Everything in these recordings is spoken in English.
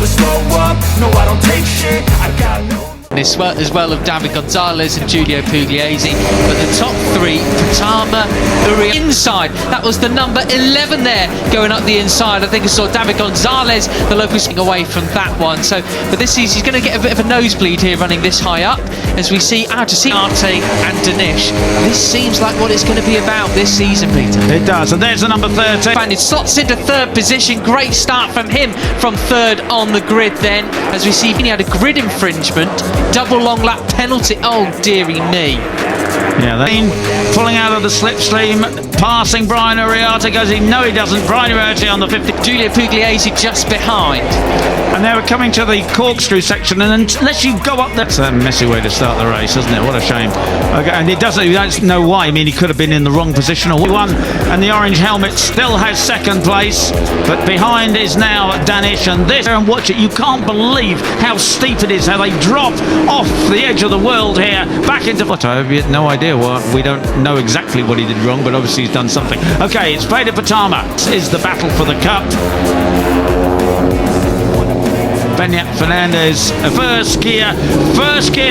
never slow up, no I don't take shit, I got no... As well of David Gonzalez and Giulio Pugliese, but the top three, Pratama, inside, that was the number 11 there, going up the inside. I think I saw David Gonzalez, the local, away from that one. So, but this is, he's going to get a bit of a nosebleed here running this high up, as we see Arte and Dinesh. This seems like what it's going to be about this season, Peter. It does, and there's the number 13. And it slots into third position, great start from him from third on the grid then, as we see he had a grid infringement. Double long lap penalty. Oh, dearie me. Yeah, they're pulling out of the slipstream, passing Brian Uriarte, goes in. No, he doesn't. Brian Uriarte on the 50. Giulio Pugliese just behind. And they were coming to the corkscrew section, and unless you go up there, it's a messy way to start the race, isn't it? What a shame. Okay, and it doesn't, you don't know why. I mean, he could have been in the wrong position or one. And the orange helmet still has second place, but behind is now Danish. And this, and watch it, you can't believe how steep it is, how they drop off the edge of the world here, back into what I have no idea what. We don't know exactly what he did wrong, but obviously he's done something. Okay, it's Veda Pratama. This is the battle for the cup. Benyat Fernandez, first gear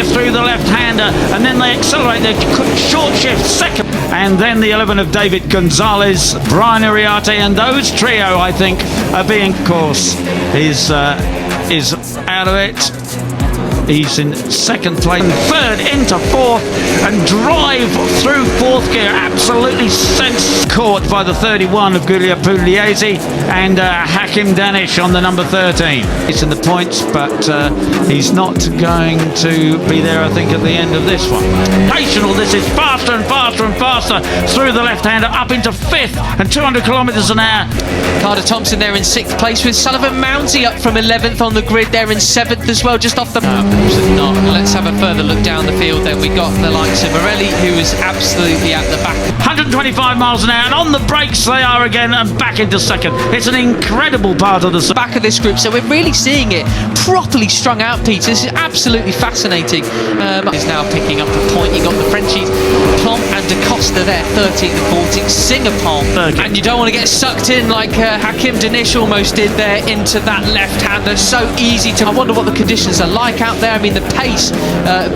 through the left-hander, and then they accelerate their short shift second, and then the 11 of David Gonzalez, Brian Uriarte, and those trio, I think, are being course. Is out of it. He's in second place, third into fourth, and drive through fourth gear, absolutely sense caught by the 31 of Giulio Pugliese and Hakim Danish on the number 13. It's in the points, but he's not going to be there, I think, at the end of this one. National, this is faster and faster and faster through the left-hander, up into fifth and 200 kilometres an hour. Carter Thompson there in sixth place, with Sullivan Mounsey up from 11th on the grid there in seventh as well, just off the... Not. Let's have a further look down the field then. We got the likes of Morelli, who is absolutely at the back. 125 miles an hour, and on the brakes they are again, and back into second. It's an incredible part of the back of this group, so we're really seeing it properly strung out, Peter. This is absolutely fascinating. Is now picking up a point. You got the Frenchies, Plomb and Da Costa there, 13th and 14th, Singapore. And you don't want to get sucked in like Hakim Danish almost did there into that left-hander. So easy to... I wonder what the conditions are like out there. I mean, the pace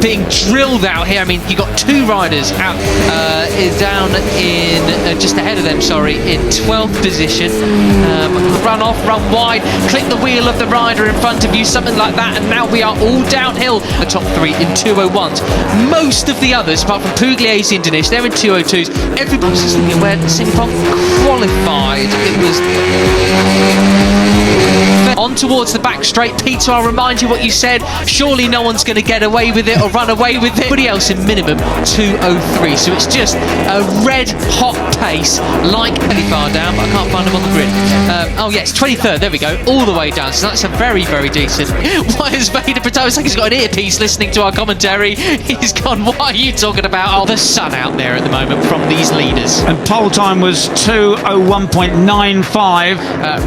being drilled out here. I mean, you got two riders out down in just ahead of them, sorry, in 12th position. Run off, run wide, click the wheel of the rider in front of you, something like that, and now we are all downhill. The top three in 201s. Most of the others, apart from Pugliese and Dinesh, they're in 202s. Everybody's just looking where Singapore qualified. It was on towards the back straight. Peter, I'll remind you what you said. Surely no one's going to get away with it or run away with it. Everybody else in minimum 203. So it's just a red hot pace, like really far down, but I can't find them on the grid. Oh yes, 23rd. There we go, all the way down. So that's a very, very decent. Why is Veda Pratama? It's like he's got an earpiece listening to our commentary. He's gone, what are you talking about? Oh, the sun out there at the moment from these leaders. And pole time was 2:01.95.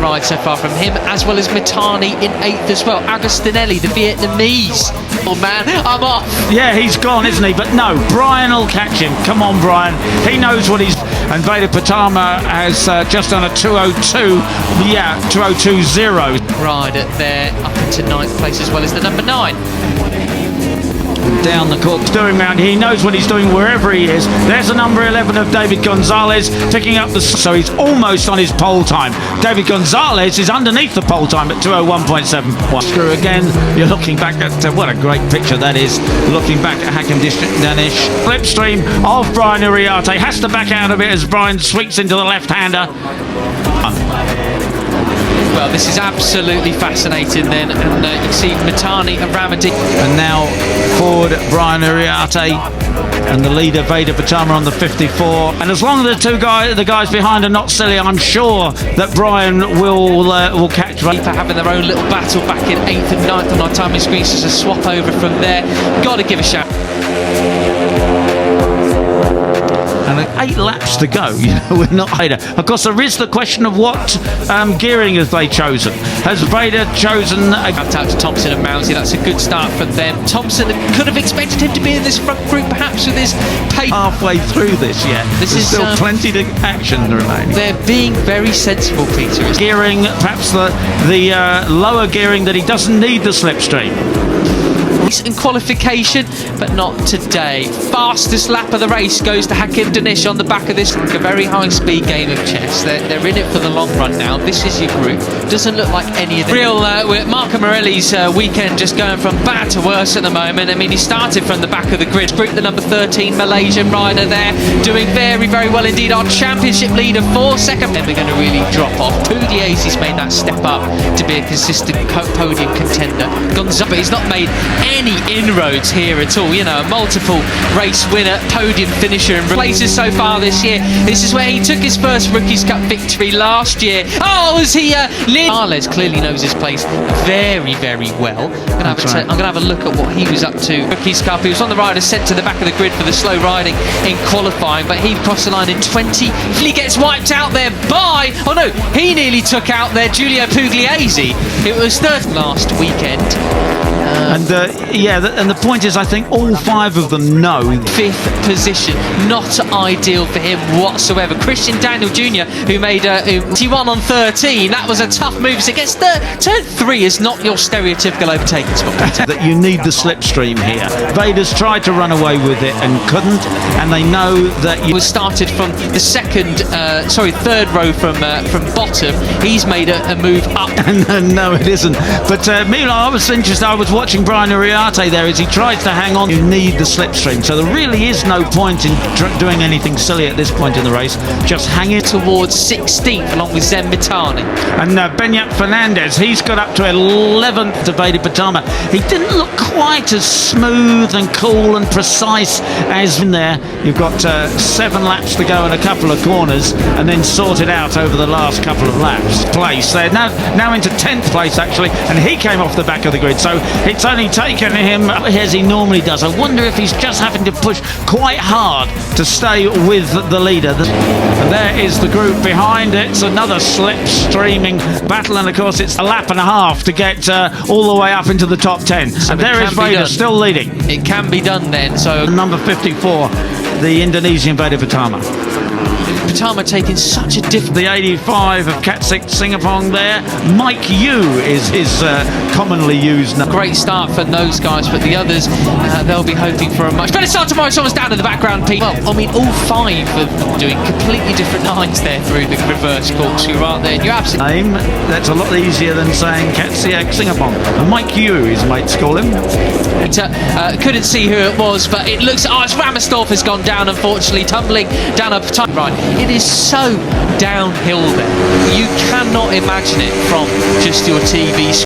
Ride so far from him, as well as Mitani in 8th as well. Agostinelli, the Vietnamese. Oh man, I'm off. Yeah, he's gone, isn't he? But no, Brian will catch him. Come on, Brian. He knows what he's... And Veda Pratama has just done a 2:02. Yeah, 2:02.0. Rider there up into 9th place, as well as the number 9. Down the corkscrew round. He knows what he's doing wherever he is. There's the number 11 of David Gonzalez picking up the... So he's almost on his pole time. David Gonzalez is underneath the pole time at 2:01.71. Screw again. You're looking back at... what a great picture that is. Looking back at Hakim Danish. Slipstream of Brian Uriarte. Has to back out of it as Brian sweeps into the left-hander. Well, this is absolutely fascinating then, and you can see Mitani and Ramadi. And now forward Brian Uriarte and the leader Veda Pratama on the 54. And as long as the guys behind are not silly, I'm sure that Brian will catch. For having their own little battle back in 8th and 9th on our timing screens, just a swap over from there. Got to give a shout. And 8 laps to go. You know, we're not Veda. Of course, there is the question of what gearing have they chosen. Has Veda chosen Out to Thompson and Mousey, that's a good start for them. Thompson could have expected him to be in this front group, perhaps with his pace. halfway through this yet? This There's is still plenty to action remaining. They're being very sensible, Peter. Gearing, perhaps the lower gearing that he doesn't need the slipstream. In qualification, but not today. Fastest lap of the race goes to Hakim Danish on the back of this. A very high-speed game of chess. They're in it for the long run now. This is your group. Doesn't look like any of them. Marco Morelli's weekend just going from bad to worse at the moment. I mean, he started from the back of the grid. Group the number 13 Malaysian rider there, doing very, very well indeed. Our championship leader, 4 seconds. Then we're going to really drop off. Pugliese's made that step up to be a consistent podium contender. Gonzalez, he's not made any inroads here at all. You know, a multiple race winner, podium finisher and places so far this year. This is where he took his first Rookies Cup victory last year. Oh, was he Arles clearly knows his place very, very well. I'm going to have a look at what he was up to. Rookies Cup, he was on the rider sent to the back of the grid for the slow riding in qualifying, but he crossed the line in 20. He gets wiped out there by, oh no, he nearly took out there Giulio Pugliese. It was third last weekend. And the point is, I think all 5 of them know 5th position, not ideal for him whatsoever. Christian Daniel Jr., who made 21 on 13, that was a tough move. So against turn 3 is not your stereotypical overtaking spot. that you need the slipstream here. Veda's tried to run away with it and couldn't, and they know that you was started from the third row from bottom. He's made a move up. No, it isn't. But meanwhile, I was interested. I was watching Brian Uriarte there as he tries to hang on. You need the slipstream, so there really is no point in doing anything silly at this point in the race. Just hang it towards 16th along with Zen Mitani. And Benyat Fernandez, he's got up to 11th to Veda Pratama. He didn't look quite as smooth and cool and precise as in there. You've got 7 laps to go and a couple of corners, and then sort it out over the last couple of laps. They're now into 10th place actually, and he came off the back of the grid, so it's only taken him as he normally does. I wonder if he's just having to push quite hard to stay with the leader. And there is the group behind. It's another slipstreaming battle, and of course it's a lap and a half to get all the way up into the top 10. So and there is Veda still leading. It can be done then. So number 54, the Indonesian Veda Pratama. Pratama taking such a different. The 85 of Katsik Singapong there. Mike Yu is his commonly used number. Great start for those guys, but the others, they'll be hoping for a much better start tomorrow. Someone's down in the background, Pete. Well, I mean, all 5 are doing completely different lines there through the reverse corkscrew, aren't they? And you're absolutely. Name, that's a lot easier than saying Katsik Singapong. And Mike Yu, his mates call him. Couldn't see who it was, but it looks. Oh, it's Ramersdorf has gone down, unfortunately, tumbling down a time. Right, it is so downhill there. You cannot imagine it from just your TV screen.